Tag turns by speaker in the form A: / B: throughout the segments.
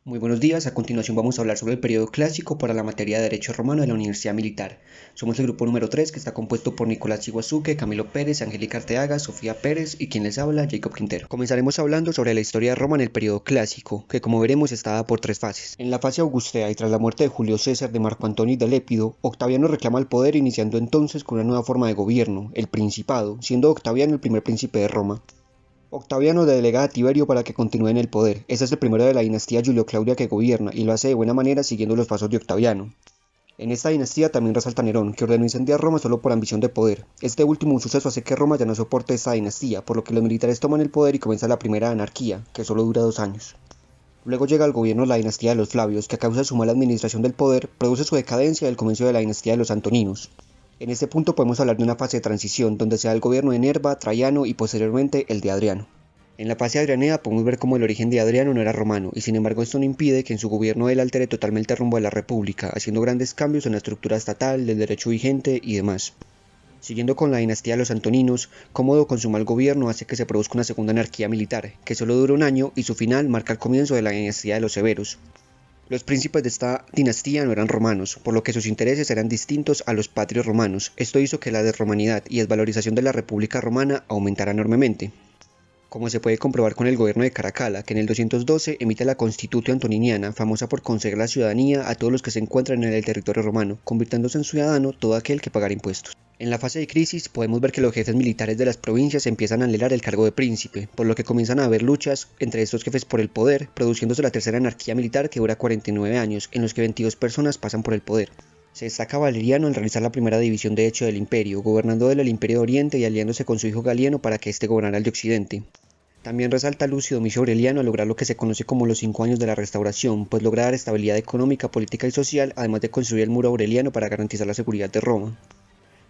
A: Muy buenos días, a continuación vamos a hablar sobre el periodo clásico para la materia de Derecho Romano de la Universidad Militar. Somos el grupo número 3 que está compuesto por Nicolás Iguazuque, Camilo Pérez, Angélica Arteaga, Sofía Pérez y quien les habla, Jacob Quintero. Comenzaremos hablando sobre la historia de Roma en el periodo clásico, que como veremos está dada por tres fases. En la fase augustea y tras la muerte de Julio César, de Marco Antonio y de Lépido, Octaviano reclama el poder iniciando entonces con una nueva forma de gobierno, el Principado, siendo Octaviano el primer príncipe de Roma. Octaviano delega a Tiberio para que continúe en el poder. Este es el primero de la dinastía Julio-Claudia que gobierna y lo hace de buena manera siguiendo los pasos de Octaviano. En esta dinastía también resalta Nerón, que ordenó incendiar Roma solo por ambición de poder. Este último suceso hace que Roma ya no soporte esta dinastía, por lo que los militares toman el poder y comienza la primera anarquía, que solo dura 2 años. Luego llega al gobierno la dinastía de los Flavios, que a causa de su mala administración del poder, produce su decadencia y el comienzo de la dinastía de los Antoninos. En este punto podemos hablar de una fase de transición, donde se da el gobierno de Nerva, Traiano y posteriormente el de Adriano. En la fase adrianea podemos ver cómo el origen de Adriano no era romano, y sin embargo esto no impide que en su gobierno él altere totalmente el rumbo de la república, haciendo grandes cambios en la estructura estatal, del derecho vigente y demás. Siguiendo con la dinastía de los Antoninos, Cómodo con su mal gobierno hace que se produzca una segunda anarquía militar, que solo dura un año y su final marca el comienzo de la dinastía de los Severos. Los príncipes de esta dinastía no eran romanos, por lo que sus intereses eran distintos a los patrios romanos. Esto hizo que la desromanidad y desvalorización de la República Romana aumentara enormemente, como se puede comprobar con el gobierno de Caracalla, que en el 212 emite la Constitutio Antoniniana, famosa por conceder la ciudadanía a todos los que se encuentran en el territorio romano, convirtiéndose en ciudadano todo aquel que pagara impuestos. En la fase de crisis podemos ver que los jefes militares de las provincias empiezan a anhelar el cargo de príncipe, por lo que comienzan a haber luchas entre estos jefes por el poder, produciéndose la tercera anarquía militar que dura 49 años, en los que 22 personas pasan por el poder. Se destaca Valeriano al realizar la primera división de hecho del imperio, gobernando él el imperio de Oriente y aliándose con su hijo Galieno para que éste gobernara el de Occidente. También resalta Lucio Domicio Aureliano al lograr lo que se conoce como los 5 años de la Restauración, pues logra dar estabilidad económica, política y social, además de construir el muro aureliano para garantizar la seguridad de Roma.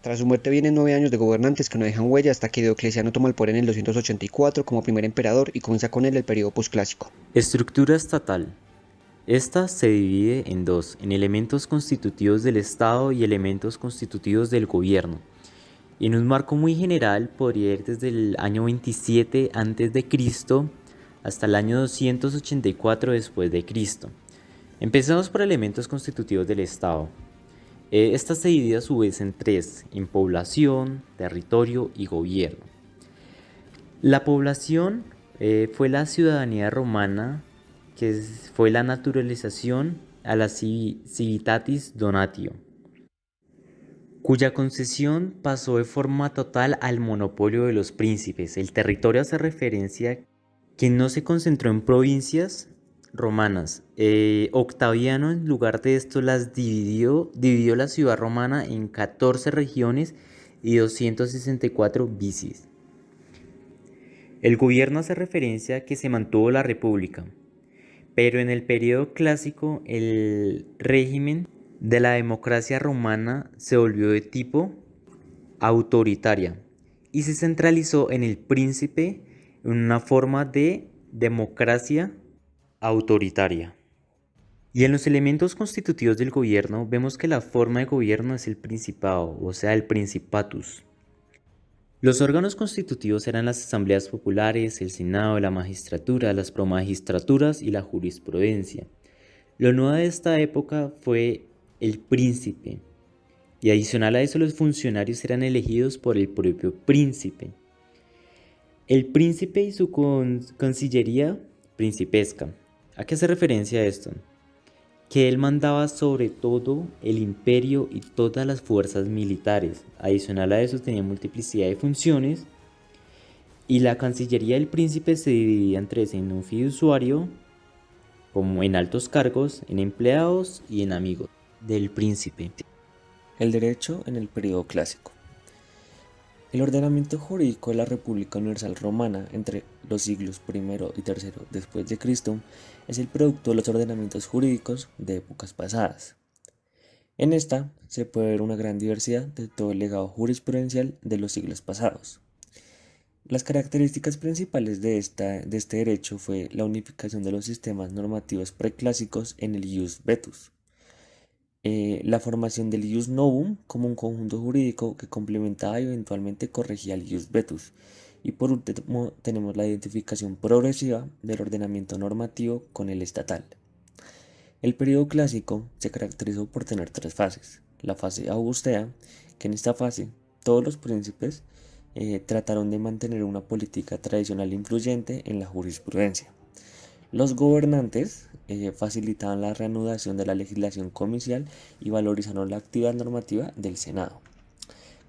A: Tras su muerte vienen 9 años de gobernantes que no dejan huella hasta que Diocleciano toma el poder en el 284 como primer emperador y comienza con él el periodo posclásico.
B: Estructura estatal. Esta se divide en dos, en elementos constitutivos del Estado y elementos constitutivos del gobierno. Y en un marco muy general podría ir desde el año 27 a.C. hasta el año 284 después de Cristo. Empezamos por elementos constitutivos del Estado. Esta se divide a su vez en tres, en población, territorio y gobierno. La población fue la ciudadanía romana, fue la naturalización a la civitatis donatio, cuya concesión pasó de forma total al monopolio de los príncipes. El territorio hace referencia que no se concentró en provincias romanas. Octaviano, en lugar de esto, las dividió la ciudad romana en 14 regiones y 264 vicis. El gobierno hace referencia a que se mantuvo la república, pero en el periodo clásico el régimen de la democracia romana se volvió de tipo autoritaria y se centralizó en el príncipe en una forma de democracia autoritaria. Y en los elementos constitutivos del gobierno vemos que la forma de gobierno es el principado, o sea, el principatus. Los órganos constitutivos eran las asambleas populares, el senado, la magistratura, las promagistraturas y la jurisprudencia. Lo nuevo de esta época fue el príncipe, y adicional a eso los funcionarios eran elegidos por el propio príncipe. El príncipe y su cancillería principesca. ¿A qué hace referencia esto? Que él mandaba sobre todo el imperio y todas las fuerzas militares. Adicional a eso tenía multiplicidad de funciones y la cancillería del príncipe se dividía en tres, en un fiduciario, como en altos cargos, en empleados y en amigos del príncipe.
C: El derecho en el periodo clásico. El ordenamiento jurídico de la República Universal Romana entre los siglos I y III después de Cristo es el producto de los ordenamientos jurídicos de épocas pasadas. En esta se puede ver una gran diversidad de todo el legado jurisprudencial de los siglos pasados. Las características principales de este derecho fue la unificación de los sistemas normativos preclásicos en el ius vetus, la formación del ius novum como un conjunto jurídico que complementaba y eventualmente corregía el ius vetus. Y por último tenemos la identificación progresiva del ordenamiento normativo con el estatal. El período clásico se caracterizó por tener tres fases. La fase augustea, que en esta fase todos los príncipes trataron de mantener una política tradicional influyente en la jurisprudencia. Los gobernantes facilitaban la reanudación de la legislación comicial y valorizaron la actividad normativa del Senado.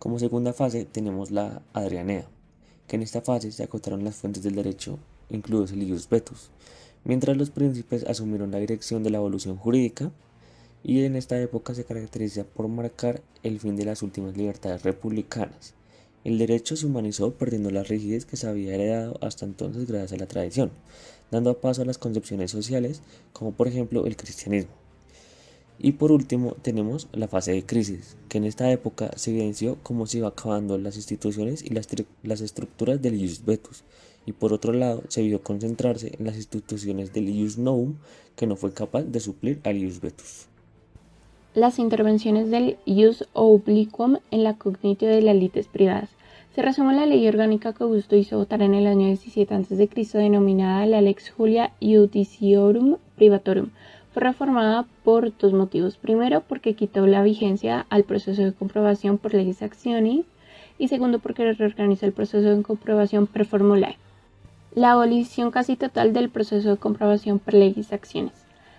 C: Como segunda fase tenemos la Adrianea, que en esta fase se acotaron las fuentes del derecho, incluidos el ius vetus, mientras los príncipes asumieron la dirección de la evolución jurídica, y en esta época se caracteriza por marcar el fin de las últimas libertades republicanas. El derecho se humanizó perdiendo la rigidez que se había heredado hasta entonces gracias a la tradición, dando paso a las concepciones sociales, como por ejemplo el cristianismo. Y por último tenemos la fase de crisis, que en esta época se evidenció cómo se iba acabando las instituciones y las estructuras del ius vetus, y por otro lado se vio concentrarse en las instituciones del ius novum, que no fue capaz de suplir al ius vetus.
D: Las intervenciones del ius obliquum en la cognitio de las lides privadas. Se resume la ley orgánica que Augusto hizo votar en el año 17 a.C., denominada la Lex Julia Iudiciorum Privatorum. Fue reformada por dos motivos. Primero, porque quitó la vigencia al proceso de comprobación por legis actioni, y segundo, porque reorganizó el proceso de comprobación per formulae. La abolición casi total del proceso de comprobación per legis actionis.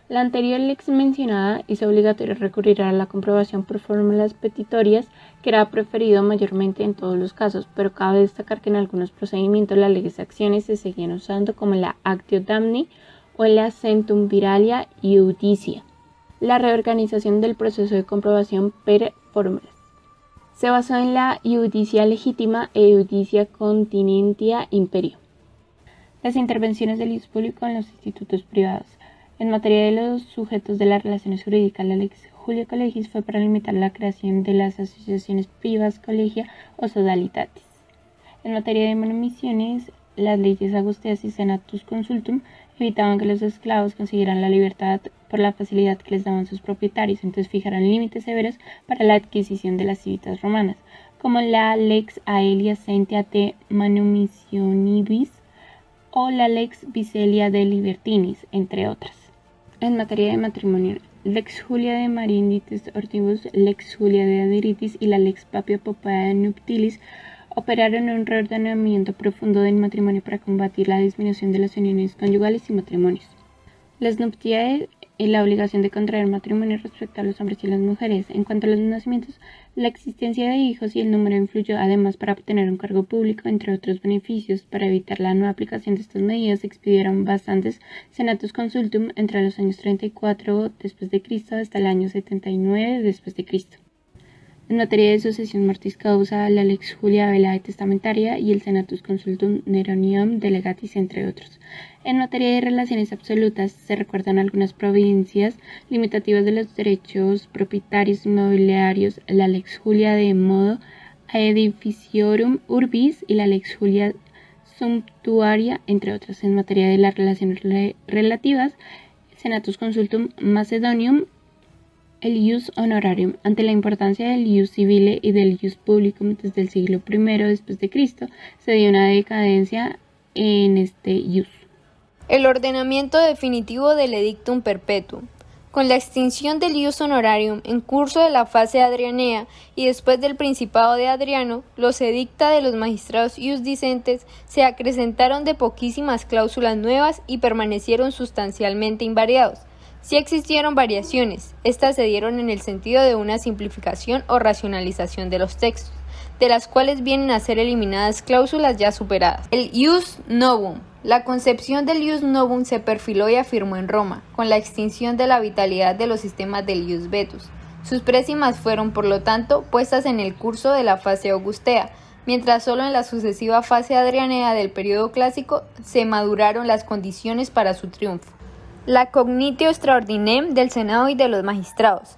D: La anterior lex mencionada hizo obligatorio recurrir a la comprobación por fórmulas petitorias, que era preferido mayormente en todos los casos, pero cabe destacar que en algunos procedimientos las legis actionis se seguían usando, como la actio damni o la centum viralia iudicia. La reorganización del proceso de comprobación per fórmulas se basó en la iudicia legítima e iudicia continentia imperio. Las intervenciones del ius público en los institutos privados. En materia de los sujetos de las relaciones jurídicas, la Lex Julia Collegis fue para limitar la creación de las asociaciones privas collegia o sodalitatis. En materia de manumisiones, las leyes augusteas y senatus consultum evitaban que los esclavos consiguieran la libertad por la facilidad que les daban sus propietarios, entonces fijaron límites severos para la adquisición de las civitas romanas, como la Lex Aelia Sentia de Manumisionibus o la Lex Vicelia de Libertinis, entre otras. En materia de matrimonio, Lex Julia de Marinditis Ortibus, Lex Julia de Adiritis y la Lex Papia Poppaea Nuptilis operaron un reordenamiento profundo del matrimonio para combatir la disminución de las uniones conyugales y matrimonios. Las nuptiae y la obligación de contraer matrimonio respecto a los hombres y las mujeres. En cuanto a los nacimientos, la existencia de hijos y el número influyó además para obtener un cargo público, entre otros beneficios. Para evitar la no aplicación de estas medidas, se expidieron bastantes senatus consultum entre los años 34 después de Cristo hasta el año 79 después de Cristo. En materia de sucesión mortis causa, la Lex Julia Velae testamentaria y el Senatus Consultum Neronium Delegatis, entre otros. En materia de relaciones absolutas, se recuerdan algunas providencias limitativas de los derechos propietarios inmobiliarios, la Lex Julia de modo aedificiorum urbis y la Lex Julia sumptuaria, entre otras. En materia de las relaciones relativas, Senatus Consultum Macedonium, el ius honorarium. Ante la importancia del ius civile y del ius publicum desde el siglo I después de Cristo, se dio una decadencia en este ius.
E: El ordenamiento definitivo del Edictum Perpetuum. Con la extinción del ius honorarium en curso de la fase adrianea y después del Principado de Adriano, los edicta de los magistrados iusdicentes se acrecentaron de poquísimas cláusulas nuevas y permanecieron sustancialmente invariados. Sí existieron variaciones, estas se dieron en el sentido de una simplificación o racionalización de los textos, de las cuales vienen a ser eliminadas cláusulas ya superadas. El ius novum. La concepción del ius novum se perfiló y afirmó en Roma, con la extinción de la vitalidad de los sistemas del ius vetus. Sus présimas fueron, por lo tanto, puestas en el curso de la fase augustea, mientras solo en la sucesiva fase adrianea del período clásico se maduraron las condiciones para su triunfo. La cognitio extraordinem del Senado y de los magistrados.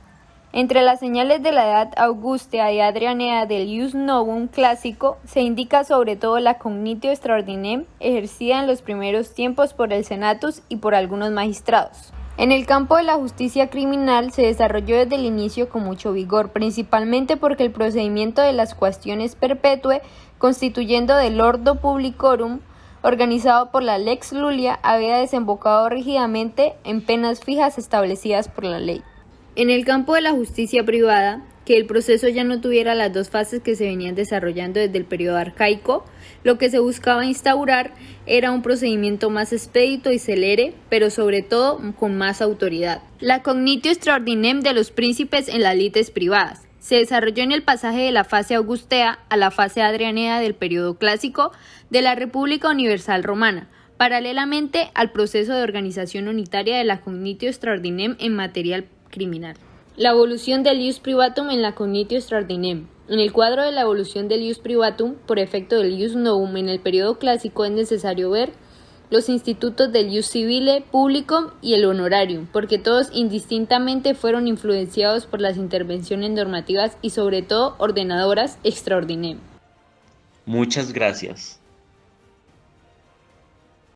E: Entre las señales de la edad augustea y adrianea del ius novum clásico se indica sobre todo la cognitio extraordinem ejercida en los primeros tiempos por el senatus y por algunos magistrados. En el campo de la justicia criminal se desarrolló desde el inicio con mucho vigor, principalmente porque el procedimiento de las cuestiones perpetue, constituyendo del ordo publicorum, organizado por la Lex Lulia, había desembocado rígidamente en penas fijas establecidas por la ley. En el campo de la justicia privada, que el proceso ya no tuviera las dos fases que se venían desarrollando desde el periodo arcaico, lo que se buscaba instaurar era un procedimiento más expedito y celere, pero sobre todo con más autoridad. La cognitio extraordinem de los príncipes en las lides privadas se desarrolló en el pasaje de la fase augustea a la fase adrianea del periodo clásico de la República Universal Romana, paralelamente al proceso de organización unitaria de la cognitio extraordinem en materia criminal. La evolución del ius privatum en la cognitio extraordinem. En el cuadro de la evolución del ius privatum, por efecto del ius novum en el periodo clásico, es necesario ver los institutos del ius civile, publicum y el honorarium, porque todos indistintamente fueron influenciados por las intervenciones normativas y sobre todo ordenadoras extraordinem.
B: Muchas gracias.